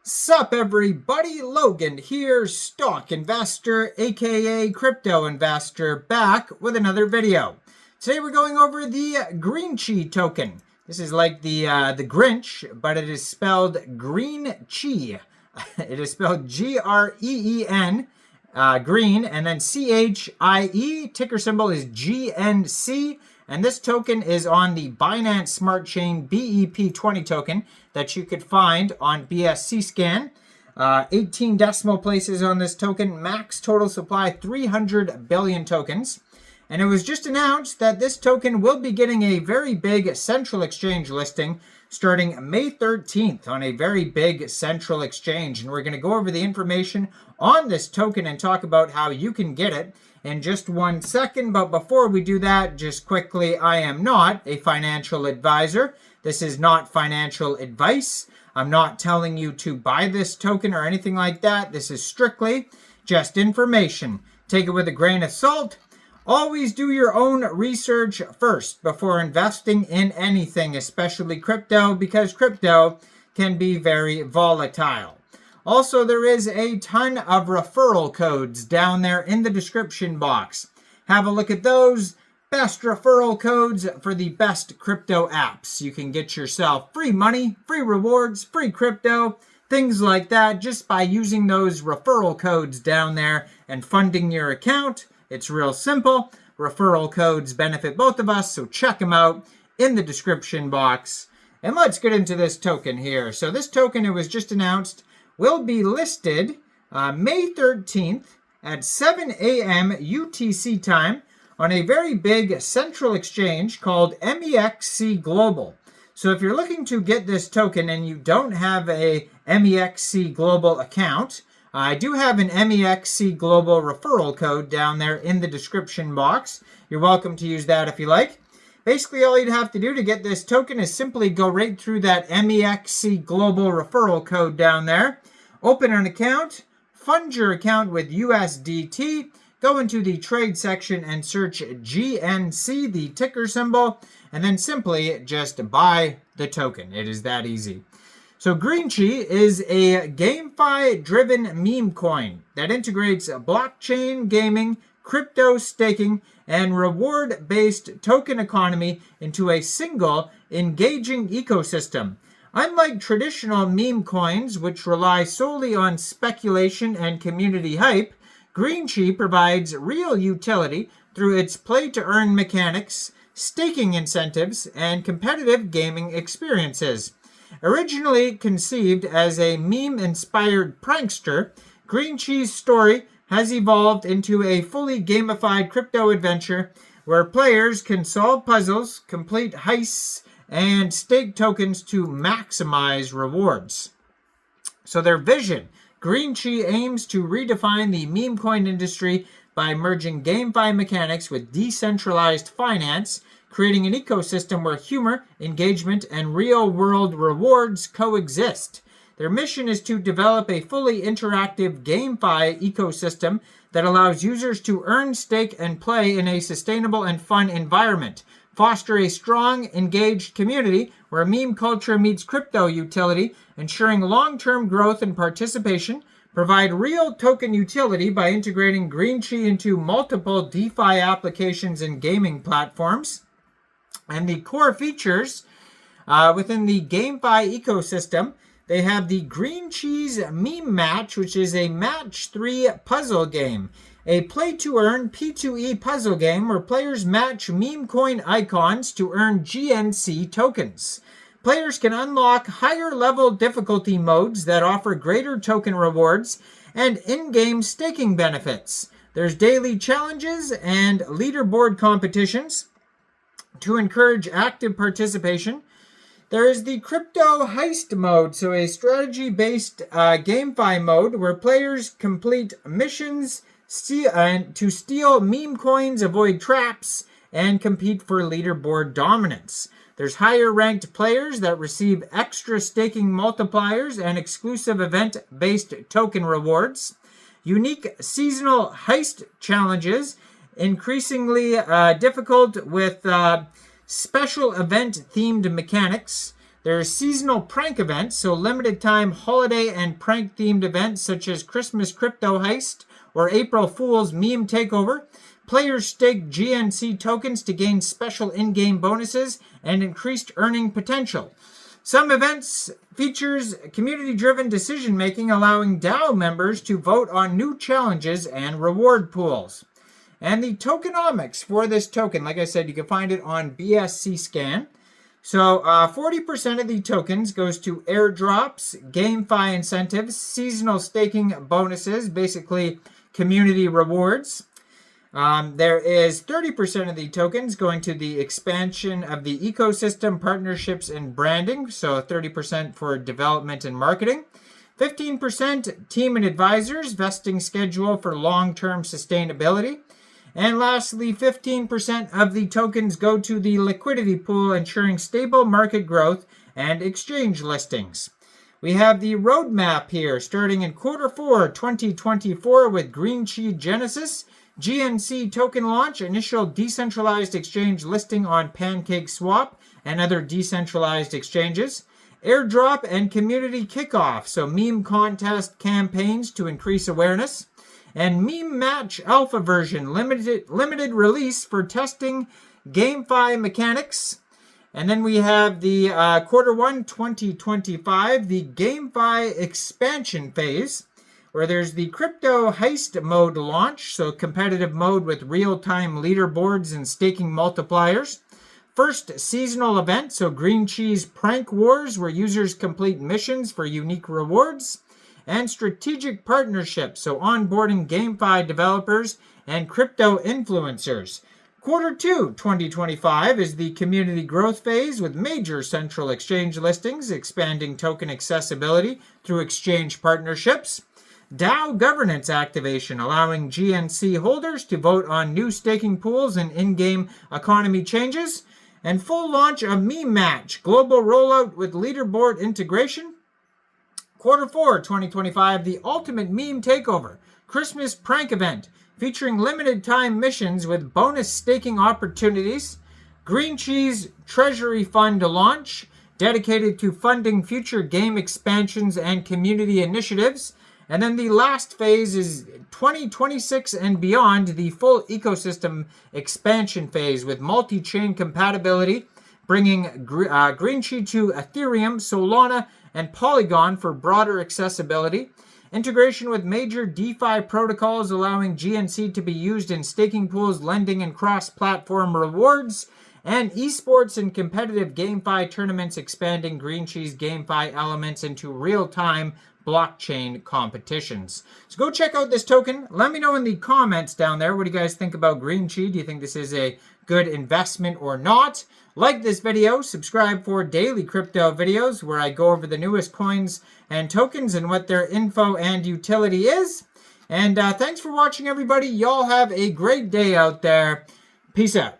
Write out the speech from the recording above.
Sup everybody, Logan here, stock investor, aka crypto investor, back with another video. Today we're going over the Greenchie token. This is like the Grinch, but it is spelled Greenchie. It is spelled G-R-E-E-N, green, and then C-H-I-E, ticker symbol is GNC. And this token is on the Binance Smart Chain BEP20 token that you could find on BSC Scan. 18 decimal places on this token, max total supply 300 billion tokens. And it was just announced that this token will be getting a very big central exchange listing starting May 13th on a very big central exchange. And we're going to go over the information on this token and talk about how you can get it in just 1 second. But before we do that, just quickly, I am not a financial advisor. This is not financial advice. I'm not telling you to buy this token or anything like that. This is strictly just information. Take it with a grain of salt. Always do your own research first before investing in anything, especially crypto, because crypto can be very volatile. Also, there is a ton of referral codes down there in the description box. Have a look at those. Best referral codes for the best crypto apps. You can get yourself free money, free rewards, free crypto, things like that just by using those referral codes down there and funding your account. It's real simple. Referral codes benefit both of us, so check them out in the description box. And let's get into this token here. So this token, it was just announced, will be listed May 13th at 7 a.m. UTC time on a very big central exchange called Mexc Global. So if you're looking to get this token and you don't have a Mexc Global account, I do have an Mexc Global referral code down there in the description box. You're welcome to use that if you like. Basically, all you'd have to do to get this token is simply go right through that Mexc Global referral code down there. Open an account, fund your account with USDT, go into the trade section and search GNC, the ticker symbol, and then simply just buy the token. It is that easy. So Greenchie is a GameFi-driven meme coin that integrates blockchain gaming, crypto staking, and reward-based token economy into a single engaging ecosystem. Unlike traditional meme coins, which rely solely on speculation and community hype, Greenchie provides real utility through its play-to-earn mechanics, staking incentives, and competitive gaming experiences. Originally conceived as a meme-inspired prankster, Greenchie's story has evolved into a fully gamified crypto adventure where players can solve puzzles, complete heists, and stake tokens to maximize rewards. So their vision, Greenchie aims to redefine the meme coin industry by merging GameFi mechanics with decentralized finance, creating an ecosystem where humor, engagement, and real-world rewards coexist. Their mission is to develop a fully interactive GameFi ecosystem that allows users to earn, stake, and play in a sustainable and fun environment, foster a strong, engaged community where meme culture meets crypto utility, ensuring long-term growth and participation, provide real token utility by integrating Greenchie into multiple DeFi applications and gaming platforms. And the core features within the GameFi ecosystem, they have the Greenchie's Meme Match, which is a match 3 puzzle game. A play-to-earn P2E puzzle game where players match meme coin icons to earn GNC tokens. Players can unlock higher-level difficulty modes that offer greater token rewards and in-game staking benefits. There's daily challenges and leaderboard competitions to encourage active participation. There is the crypto heist mode, so a strategy-based GameFi mode where players complete missions to steal meme coins, avoid traps, and compete for leaderboard dominance. There's higher-ranked players that receive extra staking multipliers and exclusive event-based token rewards. Unique seasonal heist challenges, increasingly difficult with special event-themed mechanics. There are seasonal prank events, so limited time holiday and prank themed events such as Christmas Crypto Heist or April Fool's Meme Takeover. Players stake GNC tokens to gain special in-game bonuses and increased earning potential. Some events features community-driven decision-making, allowing DAO members to vote on new challenges and reward pools. And the tokenomics for this token, like I said, you can find it on BSC Scan. So 40% of the tokens goes to airdrops, GameFi incentives, seasonal staking bonuses, basically community rewards. There is 30% of the tokens going to the expansion of the ecosystem, partnerships, and branding. So 30% for development and marketing. 15% team and advisors, vesting schedule for long-term sustainability. And lastly, 15% of the tokens go to the liquidity pool, ensuring stable market growth and exchange listings. We have the roadmap here, starting in Q4 2024 with Greenchie Genesis, GNC token launch, initial decentralized exchange listing on Pancakeswap and other decentralized exchanges, airdrop and community kickoff, so meme contest campaigns to increase awareness, and meme match alpha version, limited release for testing GameFi mechanics. And then we have the Q1 2025, the GameFi expansion phase, where there's the crypto heist mode launch, so competitive mode with real-time leaderboards and staking multipliers. First seasonal event, so Greenchie's Prank Wars, where users complete missions for unique rewards. And strategic partnerships, so onboarding GameFi developers and crypto influencers. Q2 2025 is the community growth phase with major central exchange listings, expanding token accessibility through exchange partnerships. DAO governance activation, allowing GNC holders to vote on new staking pools and in-game economy changes. And full launch of Meme Match, global rollout with leaderboard integration. Q4 2025, the ultimate meme takeover, Christmas prank event, featuring limited time missions with bonus staking opportunities. Greenchie's Treasury Fund launch, dedicated to funding future game expansions and community initiatives. And then the last phase is 2026 and beyond, the full ecosystem expansion phase with multi-chain compatibility, bringing Greenchie to Ethereum, Solana, and Polygon for broader accessibility. Integration with major DeFi protocols, allowing GNC to be used in staking pools, lending, and cross-platform rewards. And esports and competitive GameFi tournaments, expanding Greenchie's GameFi elements into real-time blockchain competitions. So go check out this token. Let me know in the comments down there, what do you guys think about Greenchie? Do you think this is a good investment or not? Like this video, subscribe for daily crypto videos where I go over the newest coins and tokens and what their info and utility is. And thanks for watching, everybody. Y'all have a great day out there. Peace out.